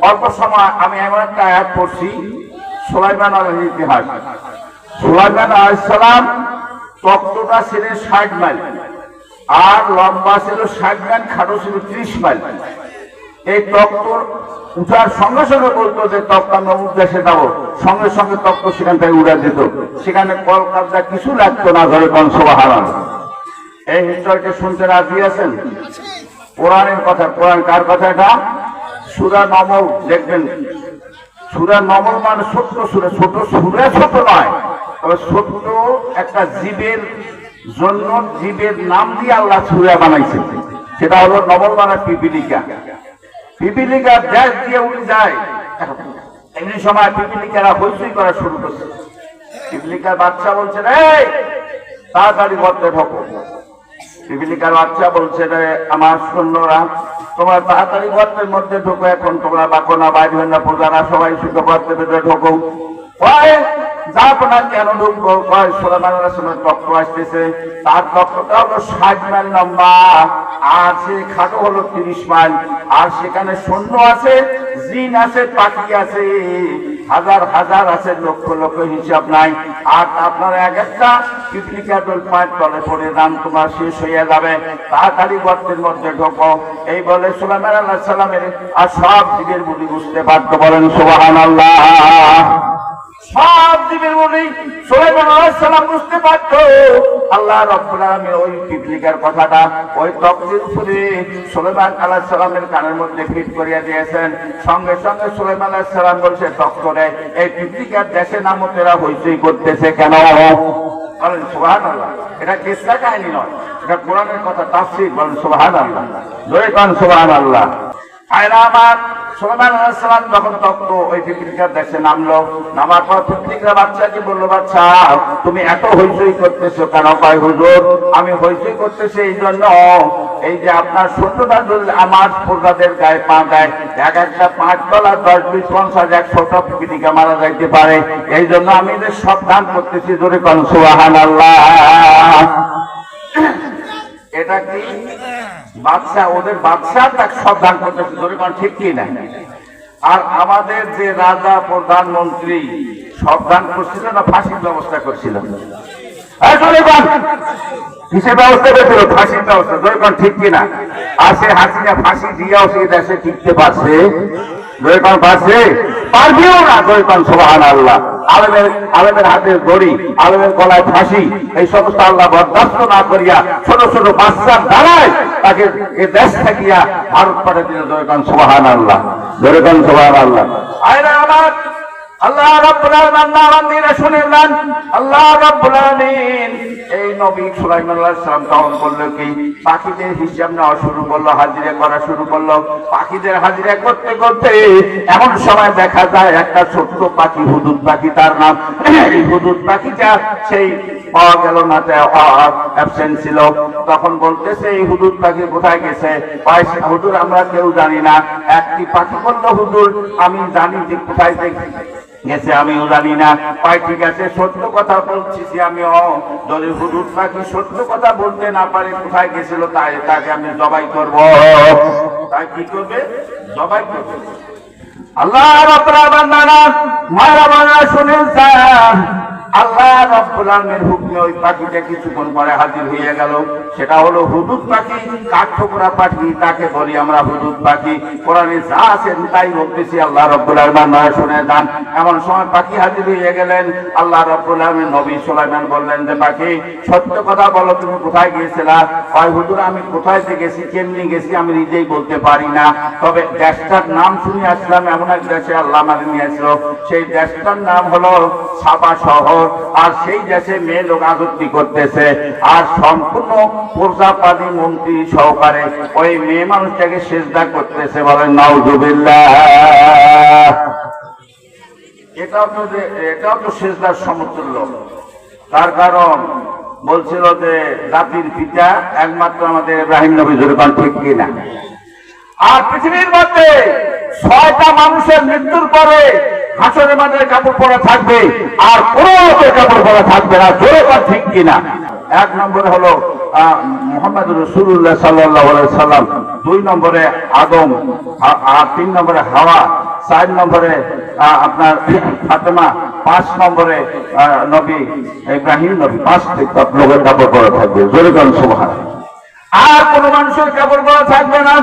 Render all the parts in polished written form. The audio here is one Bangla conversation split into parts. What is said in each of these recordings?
অল্প সময় আমি এমন একটা আয়াত পড়ছি, সুলাইমান আলাইহির ইতিহাস। সুলাইমান আলাইহিস সালাম তক্তটা ছিল 60 মাইল, আর লম্বা ছিল 60 মাইল, খাটো ছিল 30 মাইল। এই তক্তর উঠার সঙ্গে সঙ্গে বলতো যে তক্ত আমরা উদ্দেশ্যে যাবো, সঙ্গে সঙ্গে তক্ত সেখান থেকে উড়ে দিত। সেখানে কলকাতা কিছু লাগতো না, ধরে কোন সুবহানাল্লাহ। এই হিস্ট্রিটা শুনতে রাজি আছেন? কোরআনের কথা। কোরআন কার কথা? এটা সূরা নমল। দেখবেন সূরা নমল মানে ছোট্ট সূরা, ছোট সূরা ছোট নয়, তবে ছোট্ট একটা জীবের জন্য জীবের নাম দিয়ে আল্লাহ সূরা বানাইছে। সেটা হলো নমল মানে পিপিলিকা। পিপিলিকার দেশ দিয়ে উড়ে যায়। এমনি সময় পিপিলিকারা হইচই করা শুরু করছে। পিপিলিকার বাচ্চা বলছে রে তাড়াতাড়ি গর্তে ঢোকো। পিপিলিকার বাচ্চা বলছে রে আমার সৈন্যরা তোমরা তাড়াতাড়ি গর্তের মধ্যে ঢোকো, এখন তোমরা বাঁকো না, বাইরে হয় না, প্রজারা সবাই শুধু গর্তের ভেতরে ঢোকো। যাবো না কেন ঢুকবো? সুলাইমান আলাইহিস সালামের তক্ত আসতেছে। তার তক্তটা হলো 60 মাইল লম্বা, আর সে খাটো হলো 30 মাইল। আর সেখানে সৈন্য আছে, জিন আছে, পাখি আছে, হাজার হাজার আছে, লক্ষ লক্ষ হিসাব নাই। আর আপনারা এক একটা পিপিলিকার দল পায়ের তলে পড়ে যান, তোমার শেষ হইয়া যাবে, তাড়াতাড়ি গর্তের মধ্যে ঢোকো। এই বলে সুলাইমান আলাইহিস সালামের আর সব জীবের বলি বুঝতে পারতো। বলেন সুবহানাল্লাহ। সব জীবের বলি সুলাইমান আলাইহিস সালাম বুঝতে পারত। আল্লাহ রাব্বুল আলামিন ওই পিপিলিকার কথাটা ওই তকদির উপরে সুলাইমান আলাইহিস সালামের কানের মধ্যে ফিট করিয়া দিয়েছেন। সঙ্গে সঙ্গে সুলাইমান আলাইহিস সালাম বলছে তক্তরে, এই পিপিলিকার দেশে নামতেরা হইচই করতেছে কেন? বলেন সুবহানাল্লাহ। এটা কিসসা কাহিনী নয়, এটা কোরআনের কথা, তাফসীর। বলেন সুবহানাল্লাহ, জোরে কোন সুবহানাল্লাহ। আয়রা আমার সুলাইমান আলাইহিস সালাম যখন তক্ত ওই পিপিলিকার দেশে নামলো, নামার পর পিপিলিকার বাচ্চাকে বললো, বাচ্চা তুমি এত হইচই করতেছো কেন? কয় হুজুর আমি হইচই করতেছি এই জন্য, এই যে আপনার সৈন্যরা যদি আমার প্রজাদের গায়ে পা দেয়, এক একটা 5 তলা 10, 20, 50, 100টা পিপিলিকা মারা যাইতে পারে, এই জন্য আমি এদের সাবধান করতেছি। জোরে কোন সুবহানাল্লাহ। এটা কি বাদশা? ওদের বাদশা তাকে সাবধান করতেছে। জোরে কোন ঠিক কি না? আর আমাদের যে রাজা প্রধানমন্ত্রী সাবধান করছিল না ফাঁসির ব্যবস্থা করছিল? কিসের ব্যবস্থা করেছিল? ফাঁসির ব্যবস্থা। জোরে কোন ঠিক কিনা? আর সে হাসিনা ফাঁসি দিয়েও সেই দেশে টিকতে পারছে? জোরে কোন পারছে? পারবেও না। জোরে কোন সুবহানাল্লাহ। আলেমের হাতে দড়ি, আলেমের গলায় ফাঁসি, এই সমস্ত আল্লাহ বরদাস্ত না করিয়া ছোট ছোট বাচ্চার দ্বারাই তাকে এ দেশ থাকিয়া ভারত পাঠিয়ে দিল। জোরে কোন সুবহানাল্লাহ, জোরে কোন সুবহানাল্লাহ। আয়রা আমার আল্লাহ রাব্বুল আলামিন শুনেন, আল্লাহ রাব্বুল আলামিন এই নবী সুলাইমান আলাইহিস সালাম তখন করলো কি, পাখিদের হিসাব নেওয়া শুরু করলো, হাজিরা করা শুরু করলো। পাখিদের হাজিরা করতে করতে এমন সময় দেখা যায় একটা ছোট্ট পাখি, হুদুদ পাখি তার নাম। এই হুদুদ পাখিটা সেই পাওয়া গেল না, অ্যাবসেন্ট ছিল। তখন বলতেছে এই হুদুদ পাখি কোথায় গেছে? হুজুর আমরা কেউ জানি না। একটি পাখি বললো, হুজুর আমি জানি যে কোথায় গেছে, আমিও জানি না। পাই ঠিক আছে, সত্য কথা বলছি আমিও। যদি হুদুদ পাখি সত্য কথা বলতে না পারে কোথায় গেছিল, তাকে আমি জবাই করব। তাই কি করবে? জবাই করবে। আল্লাহ রাব্বুল আলামিন মারা শুনেন আল্লাহ রাব্বুল আলামিনের হুকুমে ওই পাখিটা কিছুক্ষণ পরে হাজির হয়ে গেল। সেটা হলো হুদুদ পাখি, কাঠঠোকরা পাখি, তাকে বলি আমরা হুদুদ পাখি। কোরআনে যা আছে তাই বলতেছি। আল্লাহ রাব্বুল আলামিন শুনে যান। এমন সময় পাখি হাজির হয়ে গেলেন। আল্লাহ রাব্বুল আলামিন নবী সুলাইমান বললেন যে পাখি সত্য কথা বলো, তুমি কোথায় গিয়েছিলা? কয় হুজুর আমি কোথায় গেছি, কেমনি গেছি আমি নিজেই বলতে পারি না, তবে দেশটার নাম শুনে আসলাম। এমন এক দেশে আল্লাহ আমাকে নিয়ে আসলো, সেই দেশটার নাম হলো সাবা শহর। আর সেই দেশে মেয়ে লোক আজত্তি করতেছে, আর সম্পূর্ণ প্রজাপতি মন্ত্রী সহকারে ওই মেয়ে মানুষটাকে সেজদা করতেছে। বলেন নাউযুবিল্লাহ। এটাও তো সেজদার সমতুল্য। তার কারণ বলছিল যে জাতির পিতা একমাত্র আমাদের ইব্রাহিম নবী। জোরে কোন ঠিক কিনা? আর পৃথিবীর মধ্যে 6টা মানুষের মৃত্যুর পরে হাসরের মাঠে কাপড় পরা থাকবে, আর কোনো লোকের কাপড় পরা থাকবে না। জোরে কোন ঠিক কিনা? 1 নম্বরে হলো মুহাম্মদ রাসূলুল্লাহ সাল্লাল্লাহু আলাইহি সাল্লাম, 2 নম্বরে আদম, আর 3 নম্বরে হাওয়া, 4 নম্বরে আপনার ফাতেমা, 5 নম্বরে নবী ইব্রাহিম নবী, 5 লোকের কাপড় পরা থাকবে। জোরে বলেন সুবহানাল্লাহ। আর কোন মানুষের কাপড় পরা থাকবে না।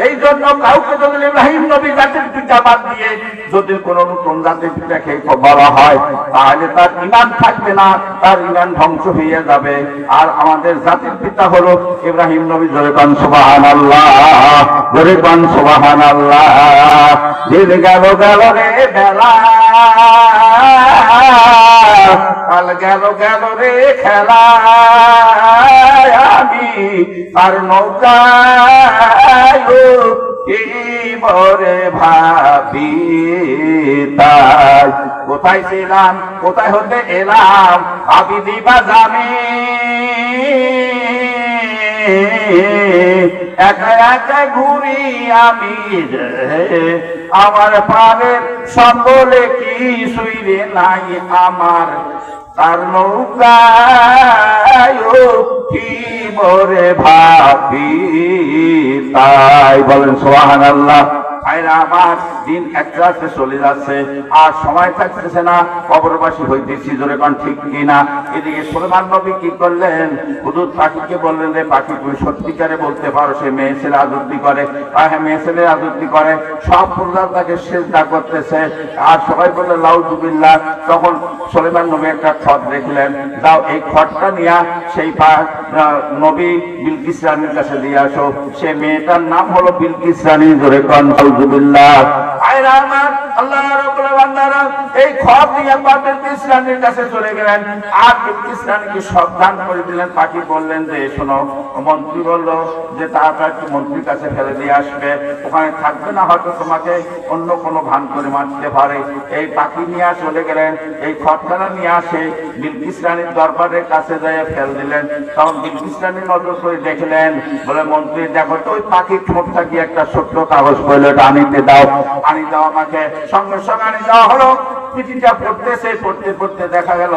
এই জন্য কাউকে যদি ইব্রাহিম নবী জাতির পিতা বাদ দিয়ে যদি কোন নতুন জাতির পিতাকে বলা হয় তাহলে তার ঈমান থাকবে না, তার ঈমান ধ্বংস হয়ে যাবে। আর আমাদের জাতির পিতা হলো ইব্রাহিম নবী। জোরে বলেন সুবহানাল্লাহ, জোরে বলেন সুবহানাল্লাহ। দিন গেল গেল রে বেলা, কাল গেল গেল রে খেলা, আমি আর নৌকায় মরে ভাবি তাই, কোথায় ছিলাম কোথায় হতে এলাম ভাবি দিবা জামি, একা একা ঘুরি আমি আমার পারের সকলে কি শুইরে নাই আমার, তার নৌকায় কি মরে ভাবি তাই। বলেন সুবহানাল্লাহ। ভাইরা আমার, দিন একটা চলে যাচ্ছে আর সময় থাকতেছে না, কবরবাসী হইতেছি। জোরে কোন ঠিক কিনা? এদিকে সুলেমান নবী কি করলেন? হুদুদ পাখিকে বললেন, রে পাখি তুমি সত্যিকারে বলতে পারো সে মেয়ে ছেলে আদুর্তি করে? হ্যাঁ, মেয়ে ছেলে আদুর্তি করে। সব প্রজার তাকে সেজদা করতেছে আর সবাই বললেন লাউযুবিল্লাহ। তখন সুলেমান নবী একটা খড় দেখলেন, দাও এই খড়টা নিয়ে সেই নবী বিলকিস রানীর কাছে দিয়ে আসো। সে মেয়েটার নাম হলো বিলকিস রানী। জোরে কোন নাউযুবিল্লাহ। আয়রা আমার আল্লাহ রাব্বুল বান্দারা এই খবর নিয়ে বিলকিস রানীর কাছে চলে গেলেন আর বিলকিস রানীকে সাবধান করে দিলেন। পাখি বললেন যে শোনো, মন্ত্রী বলল যে তাড়াতাড়ি মন্ত্রীর কাছে ফেলে দিয়ে আসবে, ওখানে থাকবে না, হয়তো তোমাকে অন্য কোনো ভান করে মারতে পারে। এই পাখি নিয়ে চলে গেলেন, এই খড়খানা নিয়ে আসে বিলকিস রানীর দরবারের কাছে যেয়ে ফেল দিলেন। তখন বিলকিস রানী নজর করে দেখলেন, বলে মন্ত্রী দেখো তো ওই পাখির ঠোঁটটা কি একটা ছোট্ট কাগজ পড়লো, এটা আনিতে দাও, আনি দাও আমাকে। সঙ্গে সঙ্গে আনি দেওয়া হলো। চিঠিটা পড়তেছে, পড়তে পড়তে দেখা গেল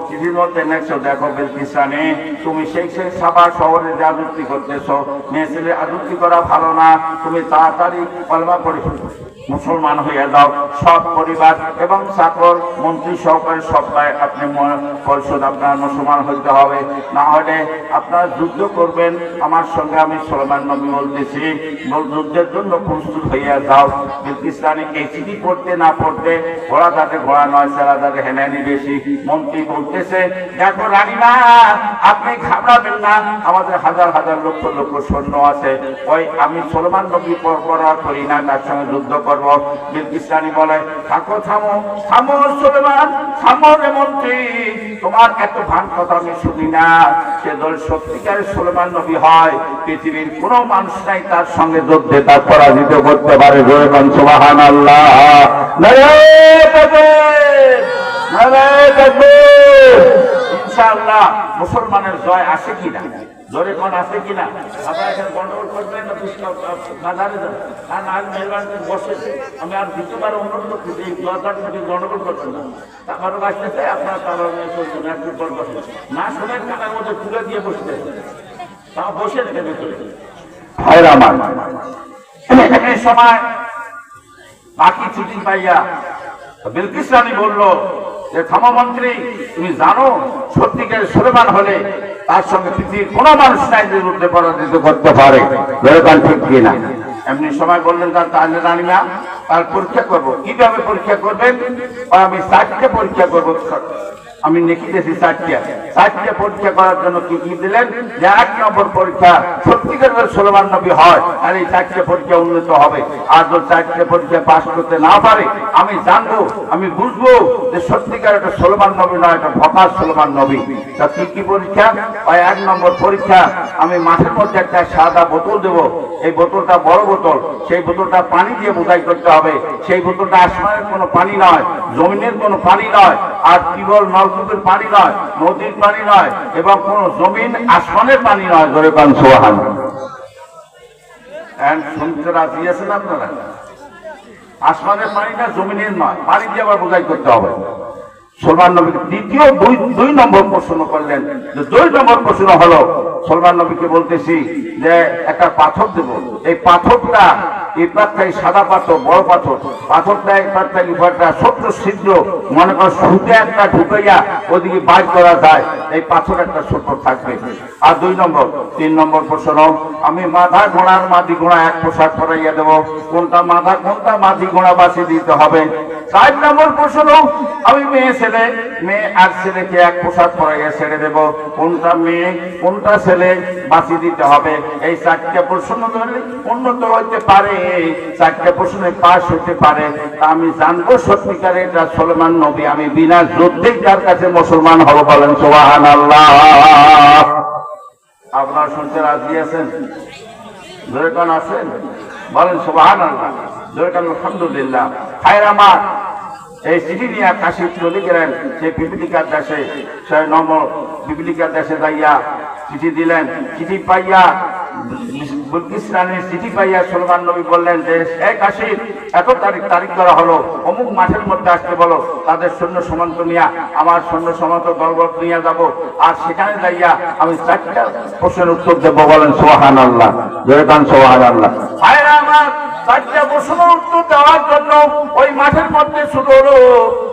চিঠির মধ্যে লেখছো, দেখো বিলকিস রানী তুমি সেই সাবা শহরে যে আদুর্তি করতেছো, মেয়ে ছেলে আদুর্তি করা ভালো না, তুমি তাড়াতাড়ি কলমা পড়ে মুসলমান হয়ে যাও। সব পরিবার এবং চাকর মন্ত্রী সহকারে সবাই আপনি পরিষদ আপনার মুসলমান হইতে হবে, না হলে আপনারা যুদ্ধ করবেন আমার সঙ্গে। আমি সুলেমান নবী বলতেছি, যুদ্ধের জন্য প্রস্তুত হইয়া যাও। বিলকিস রানী এই চিঠি পড়তে না পড়তে ঘোড়া তাতে ঘোড়া নয়, সেরা তাতে হেনানি বেশি। মন্ত্রী বলতেছে, দেখো রানীমা আপনি ঘাবড়াবেন না, আমাদের হাজার হাজার লক্ষ লক্ষ সৈন্য আছে, ওই আমি সুলেমান নবী পরপরা করি না, তার সঙ্গে যুদ্ধ করব। বিলকিস রানী বলে, থাকো, থামো থামো সুলেমান, থামো রে মন্ত্রী, তোমার এত ভান কথা আমি শুনি না। সে দল সত্যিকারের সুলেমান নবী হয়, পৃথিবীর কোন মানুষ নাই তার সঙ্গে যুদ্ধে তার পরাজিত করতে পারে। জোরে বলেন সুবহানাল্লাহ। নারায়ে তাকবীর, নারায়ে তাকবীর। ইনশাআল্লাহ মুসলমানের জয় আসে কিনা? জোরে কোন আছে কিনা? আপনারা এখন গন্ডগোল করবেন না, বাজারে যান আর আজ মেহরবানি বসে আমি আর দ্বিতীয়বার অনুরোধ করছি এই দরকার থেকে গন্ডগোল করছেন না। তারপরে আসতেছে আপনার তারা বসে না শোনেন, কাটার মধ্যে তুলে দিয়ে বসতে তা বসে ভেবে চলে সময় বাকি ছুটি পাইয়া বিলকিস রানী বলল যে থামো মন্ত্রী, তুমি জানো সত্যিকারের সুলেমান হলে তার সঙ্গে পৃথিবীর কোন মানুষ নাই যে যুদ্ধে পরাজিত করতে পারে। ঠিক কিনা? এমনি সময় বললেন তাহলে রানীমা তার পরীক্ষা করবো। কিভাবে পরীক্ষা করবেন? আমি 4টে পরীক্ষা করবো, আমি লিখিতেছি 4টে পরীক্ষা করার জন্য কি কি দিলেন? যে 1 নম্বর পরীক্ষা সত্যিকারের সুলেমান নবী হয় আর এই 4টে পরীক্ষা উন্নত হবে। আর যদি 4টে পরীক্ষা পাশ করতে না পারে আমি জানবো, আমি বুঝবো যে সত্যিকার একটা সুলেমান নবী নয়, এটা ভকার সুলেমান নবী। তা কি কি পরীক্ষা? ওই 1 নম্বর পরীক্ষা, আমি মাঠের মধ্যে একটা সাদা বোতল দেবো, এই বোতলটা বড় বোতল, সেই বোতলটা পানি দিয়ে বোঝাই করতে হবে। সেই বোতলটা আসমানের কোনো পানি নয়, জমিনের কোনো পানি নয়, আর কেবল নলকূপের পানি নয়, নদীর পানি নয়, এবং কোন জমিন আসমানের পানি নয়। ধরে পান সোহান শুনতে রাজি আছেন আপনারা? আসমানের পানি না, জমিনের নয়, পানি দিয়ে আবার বোঝাই করতে হবে। সুলেমান নবীকে দ্বিতীয় 2 নম্বর প্রশ্ন করলেন। যে 2 নম্বর প্রশ্ন হলো, সুলেমান নবীকে বলতেছি যে একটা পাথর দেব, এই পাথরটা এই পাত্রাই সাদা পাথর, বড় পাথর, পাথরটা এই পাত্রাই উপরটা ছোট্ট ছিদ্র, মনে কর সুতে একটা ঢুকাইয়া ওদিকে বাইর করা যায়, এই পাথর একটা ছোট থাকবে। আর 2 নম্বর 3 নম্বর প্রশ্ন, আমি মাথা ঘোড়ার মাদি ঘোড়া এক পোশাক পরাইয়া দেব, কোনটা মাথা কোনটা মাদি ঘোড়া বাছি দিতে হবে। 4 নম্বর প্রশ্ন, আমি মেয়ে আর ছেলেকে এক পোশাক পরাইয়া ছেড়ে দেব, কোনটা মেয়ে কোনটা ছেলে বাছি দিতে হবে। এই 4টা প্রশ্ন ধরে উন্নত হইতে পারে, 4টা প্রশ্নে পাস হইতে পারে, তা আমি জানবো সত্যিকারে এটা সুলাইমান নবী, আমি বিনা যুদ্ধেই তার কাছে মুসলমান হব। বলেন সুবহানাল্লাহ। আপনারা শুনতে রাজি আছেন? জোরে কান আছেন? বলেন সুবহানাল্লাহ, জোরে কান আলহামদুলিল্লাহ। ভাইরা আমার, এই চিঠি নিয়ে কাশি চলে গেলেন সেই পিপিলিকার দেশে, 6 নম্বর পিপিলিকার দেশে যাইয়া চিঠি দিলেন। চিঠি পাইয়া বিলকিস রানীর চিঠি পাইয়া সুলাইমান নবী বললেন যে এই কাশি, এত তারিখ করা হলো, অমুক মাঠের মধ্যে আসতে বলো, তাদের সৈন্য সমান্ত নিয়ে আমার সৈন্য সমান্ত দলবল নিয়ে যাব, আর সেখানে যাইয়া আমি 4টা প্রশ্নের উত্তর দেবো। বলেন সুবহানাল্লাহ, জোরে কান সুবহানাল্লাহ। ভাইরা আমার, 4টা প্রশ্নের উত্তর দেওয়ার জন্য ওই মাঠের মধ্যে শুরু হলো।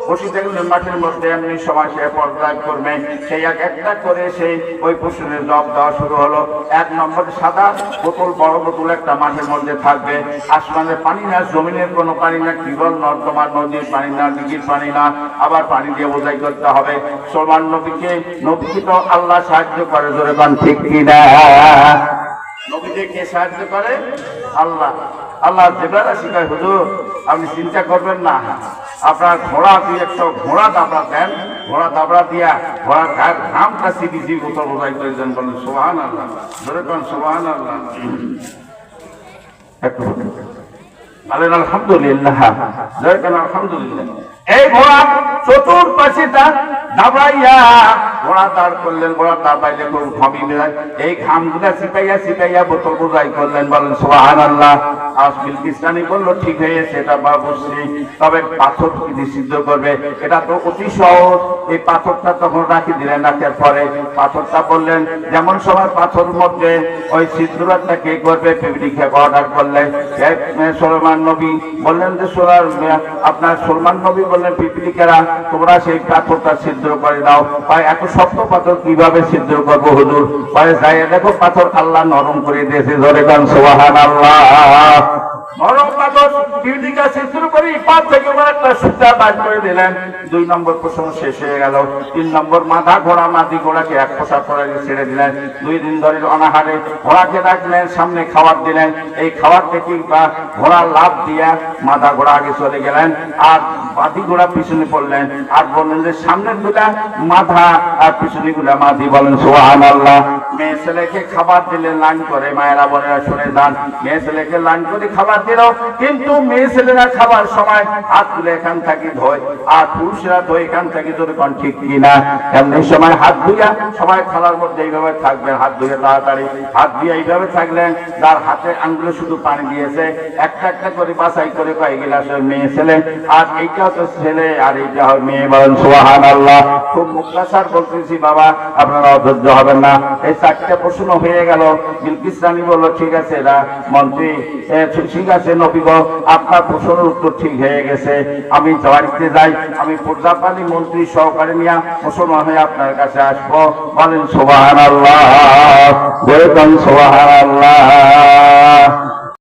বসে দেখলেন মাঠের মধ্যে এমনি সময় সে পর্যায় করবে, সেই একটা করে সেই ওই প্রশ্নের জবাব দেওয়া শুরু হলো। 1 নম্বর সাদা বোতল, বড় বোতল একটা মাঠের মধ্যে থাকবে, আসমানের পানি না, জমিনের কোনো পানি না, টিউবওয়েল নর্দমার নদীর পানি না, দিঘির পানি না, আবার পানি দিয়ে বোঝাই করতে হবে। সুলাইমান নবীকে তো আল্লাহ সাহায্য করে, জোরে কান ঠিক কিনা? নবীকে কে সাহায্য করে? আল্লাহ। আল্লাহ জিবরাইল শিখায়, হুজুর আপনি চিন্তা করবেন না, আপনার ঘোড়া 2-100 ঘোড়া দাবড়া দেন, ঘোড়া দাবড়া দিয়া ঘোড়ার গায়ের ঘামটা সিবিজি বোতল বোঝাই করে দেন। বলেন সুবহানাল্লাহ, ধরে কোন সুবহানাল্লাহ। একটু বলেন আলহামদুলিল্লাহ, ধরে কোন আলহামদুলিল্লাহ। এই ঘোড়া চতুর্পাশে দাবড়াইয়া ঘোড়া দাঁড় করলেন, ঘোড়া দাঁড়াইলে খুব ঘামি বেড়ায়, এই ঘামগুলা ছিটাইয়া বোতল বোঝাই করলেন। বলেন সুবহানাল্লাহ। আজ বিলকিস রানী বলল ঠিক হয়েছে, এটা বা বুঝছি, তবে পাথর কি সিদ্ধ করবে, এটা তো অতি সহজ। এই পাথরটা তখন রাখি দিলেন, রাখার পরে পাথরটা বললেন যেমন সময় পাথর মধ্যে ওই সিদ্ধটা কে করবে, পিপিলিকা অর্ডার করলেন। সুলাইমান নবী বললেন যে আপনার সুলাইমান নবী বললেন পিপিলিকারা তোমরা সেই পাথরটা সিদ্ধ করে দাও। ভাই এত শক্ত পাথর কিভাবে সিদ্ধ করবো হুজুর? পরে যাই দেখো পাথর আল্লাহ নরম করে দিয়েছে। ধরে গান সুবহানাল্লাহ। নরম পাথর পিপিলিকা সিদ্ধ করে পাত থেকে একটা সুতা বাজ করে দিলেন। 2 নম্বর প্রশ্ন শেষ হয়ে গেল। 3 নম্বর, মাথা ঘোড়া মাদি ঘোড়াকে এক পোশাক পরে ছেড়ে দিলেন। 2 দিন ধরে অনাহারে ঘোড়াকে রাখলেন, সামনে খাবার দিলেন। এই খাবার থেকে ঘোড়া লাভ দিয়া মাথা ঘোড়া আগে চলে গেলেন, আর মাদি ঘোড়া পিছনে পড়লেন, আর বললেন যে সামনের গুলা মাথা আর পিছনে গুলা মাদি। বলেন সুবহানাল্লাহ। মেয়ে ছেলেকে খাবার দিলেন লাইন করে, মায়েরা বোনেরা শুনে যান, মেয়ে ছেলেকে লাইন করে খাবার দিল, কিন্তু মেয়ে ছেলেরা খাবার সময় হাত তুলে এখান থেকে ধোয়, আর পুরুষরা তো এখান থেকে যদি কোন ঠিক কিনা, এমনি সময় হাত ধুইয়া সবাই খালার মধ্যে এইভাবে থাকবেন, হাত ধুয়ে তাড়াতাড়ি হাত দিয়ে এইভাবে থাকলেন। যার হাতে আঙ্গুলে শুধু পানি দিয়েছে, একটা একটা করে বাছাই করে কয় গিলাস মেয়ে ছেলে, আর এইটা তো ছেলে আর এইটা হয় মেয়ে। বলেন সুবহানাল্লাহ। খুব মুখতাসার বলতেছি বাবা, আপনারা অধৈর্য হবেন না। এই 4টা প্রশ্ন হয়ে গেল। বিলকিস রানী বলল ঠিক আছে এরা মন্ত্রী, ঠিক আছে নবী গো, আপনার প্রশ্নের উত্তর ঠিক হয়ে গেছে, আমি বাড়িতে যাই, আমি প্রজাপালি মন্ত্রী সহকারে নিয়ে মুসলমান হয়ে আপনার কাছে আসবো। বলেন সুবহানাল্লাহ, বলেন সুবহানাল্লাহ।